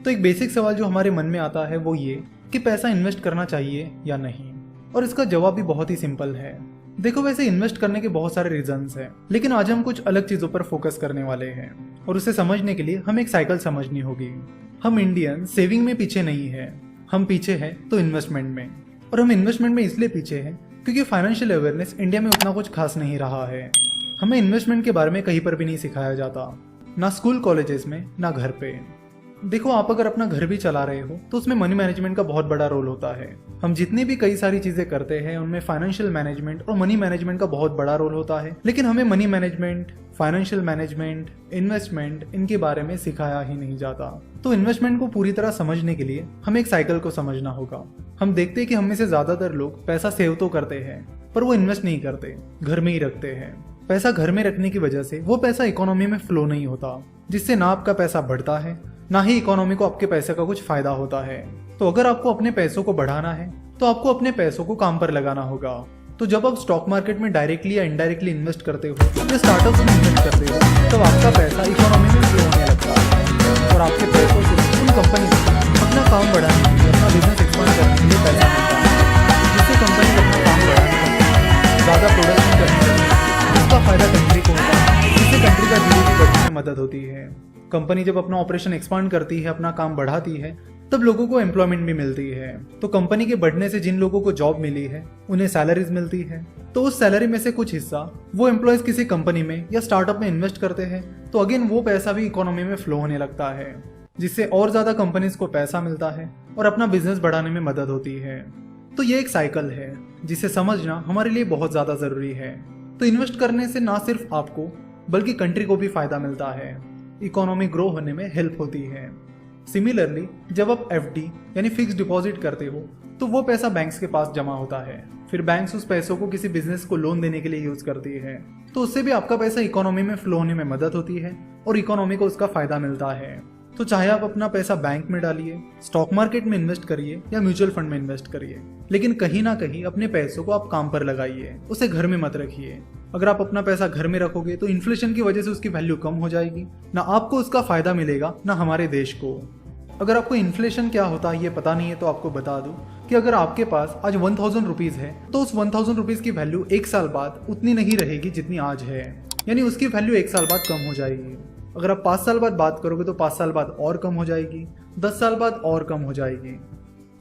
तो एक बेसिक सवाल जो हमारे मन में आता है वो ये कि पैसा इन्वेस्ट करना चाहिए या नहीं, और इसका जवाब भी बहुत ही सिंपल है। देखो, वैसे इन्वेस्ट करने के बहुत सारे रीजंस हैं, लेकिन आज हम कुछ अलग चीजों पर फोकस करने वाले हैं और उसे समझने के लिए हमें एक साइकिल समझनी होगी। हम इंडियन सेविंग में पीछे नहीं है, हम पीछे हैं तो इन्वेस्टमेंट में। और हम इन्वेस्टमेंट में इसलिए पीछे हैं क्योंकि फाइनेंशियल अवेयरनेस इंडिया में उतना कुछ खास नहीं रहा है। हमें इन्वेस्टमेंट के बारे में कहीं पर भी नहीं सिखाया जाता, ना स्कूल कॉलेजेस में ना घर पे। देखो, आप अगर अपना घर भी चला रहे हो तो उसमें मनी मैनेजमेंट का बहुत बड़ा रोल होता है। हम जितनी भी कई सारी चीजें करते हैं उनमें फाइनेंशियल मैनेजमेंट और मनी मैनेजमेंट का बहुत बड़ा रोल होता है, लेकिन हमें money management, financial management, investment इनके बारे में सिखाया ही नहीं जाता। तो इन्वेस्टमेंट को पूरी तरह समझने के लिए हमें एक साइकिल को समझना होगा। हम देखते हैं कि हम में से ज्यादातर लोग पैसा सेव तो करते हैं पर वो इन्वेस्ट नहीं करते, घर में ही रखते हैं। पैसा घर में रखने की वजह से वो पैसा इकोनॉमी में फ्लो नहीं होता, जिससे ना आपका पैसा बढ़ता है ना ही इकोनॉमी को आपके पैसे का कुछ फायदा होता है। तो अगर आपको अपने पैसों को बढ़ाना है तो आपको अपने पैसों को काम पर लगाना होगा। तो जब आप स्टॉक मार्केट में डायरेक्टली या इनडायरेक्टली इन्वेस्ट करते हो या स्टार्टअप्स में इन्वेस्ट करते हो तब आपका पैसा इकोनॉमी में फ्लो होने लगता है और आपके पैसों से उन कंपनी को अपना काम बढ़ाने के लिए, अपना बिजनेस एक्सपांड करने के लिए पैसा मिलता है, जिससे कंपनी अपना काम बढ़ाने लगती है, ज़्यादा प्रोडक्शन करने लगती है, जिसका फायदा कंट्री को होता है, जिससे कंट्री का जीडीपी बढ़ने में मदद होती है। कंपनी जब अपना ऑपरेशन एक्सपांड करती है, अपना काम बढ़ाती है, तब लोगों को एम्प्लॉयमेंट भी मिलती है। तो कंपनी के बढ़ने से जिन लोगों को जॉब मिली है उन्हें सैलरीज मिलती है, तो उस सैलरी में से कुछ हिस्सा वो एम्प्लॉयज किसी कंपनी में या स्टार्टअप में इन्वेस्ट करते हैं, तो अगेन वो पैसा भी इकोनॉमी में फ्लो होने लगता है, जिससे और ज्यादा कंपनीज को पैसा मिलता है और अपना बिजनेस बढ़ाने में मदद होती है। तो ये एक साइकिल है जिसे समझना हमारे लिए बहुत ज्यादा जरूरी है। तो इन्वेस्ट करने से ना सिर्फ आपको बल्कि कंट्री को भी फायदा मिलता है, इकोनॉमी ग्रो होने में हेल्प होती है। सिमिलरली, जब आप एफडी यानी फिक्स डिपॉजिट करते हो तो वो पैसा बैंक्स के पास जमा होता है, फिर बैंक्स उस पैसों को किसी बिजनेस को लोन देने के लिए यूज करती है, तो उससे भी आपका पैसा इकोनॉमी में फ्लो होने में मदद होती है और इकोनॉमी को उसका फायदा मिलता है। तो चाहे आप अपना पैसा बैंक में डालिए, स्टॉक मार्केट में इन्वेस्ट करिए या म्यूचुअल फंड में इन्वेस्ट करिए, लेकिन कहीं ना कहीं अपने पैसों को आप काम पर लगाइए, उसे घर में मत रखिए। अगर आप अपना पैसा घर में रखोगे तो इन्फ्लेशन की वजह से उसकी वैल्यू कम हो जाएगी, ना आपको उसका फायदा मिलेगा ना हमारे देश को। अगर आपको इन्फ्लेशन क्या होता है ये पता नहीं है तो आपको बता दूं कि अगर आपके पास आज 1000 रुपीज है तो उस 1000 रुपीज की वैल्यू एक साल बाद उतनी नहीं रहेगी जितनी आज है, यानी उसकी वैल्यू एक साल बाद कम हो जाएगी। अगर आप 5 साल बाद बात करोगे तो 5 साल बाद और कम हो जाएगी, 10 साल बाद और कम हो जाएगी।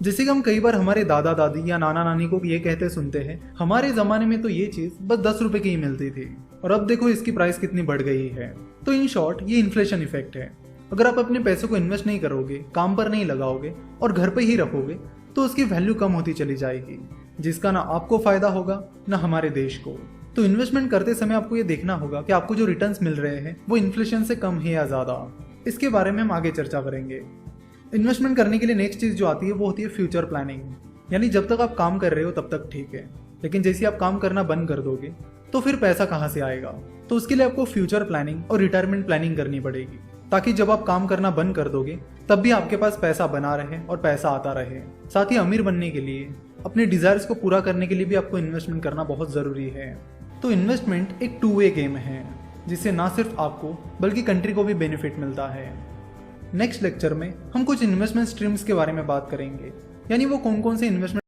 जैसे कि हम कई बार हमारे दादा दादी या नाना नानी को ये कहते सुनते हैं, हमारे जमाने में तो ये चीज बस 10 रुपए की ही मिलती थी और अब देखो इसकी प्राइस कितनी बढ़ गई है। तो इन शॉर्ट ये इन्फ्लेशन इफेक्ट है। अगर आप अपने पैसों को इन्वेस्ट नहीं करोगे, काम पर नहीं लगाओगे और घर पे ही रखोगे तो उसकी वैल्यू कम होती चली जाएगी, जिसका ना आपको फायदा होगा ना हमारे देश को। तो इन्वेस्टमेंट करते समय आपको ये देखना होगा कि आपको जो रिटर्न्स मिल रहे हैं वो इन्फ्लेशन से कम है या ज्यादा। इसके बारे में हम आगे चर्चा करेंगे। इन्वेस्टमेंट करने के लिए नेक्स्ट चीज जो आती है वो होती है फ्यूचर प्लानिंग, यानी जब तक आप काम कर रहे हो तब तक ठीक है, लेकिन जैसे आप काम करना बंद कर दोगे तो फिर पैसा कहाँ से आएगा। तो उसके लिए आपको फ्यूचर प्लानिंग और रिटायरमेंट प्लानिंग करनी पड़ेगी, ताकि जब आप काम करना बंद कर दोगे तब भी आपके पास पैसा बना रहे और पैसा आता रहे। साथ ही अमीर बनने के लिए, अपने डिजायर्स को पूरा करने के लिए भी आपको इन्वेस्टमेंट करना बहुत जरूरी है। तो इन्वेस्टमेंट एक टू वे गेम है, जिससे ना सिर्फ आपको बल्कि कंट्री को भी बेनिफिट मिलता है। नेक्स्ट लेक्चर में हम कुछ इन्वेस्टमेंट स्ट्रीम्स के बारे में बात करेंगे, यानी वो कौन कौन से इन्वेस्टमेंट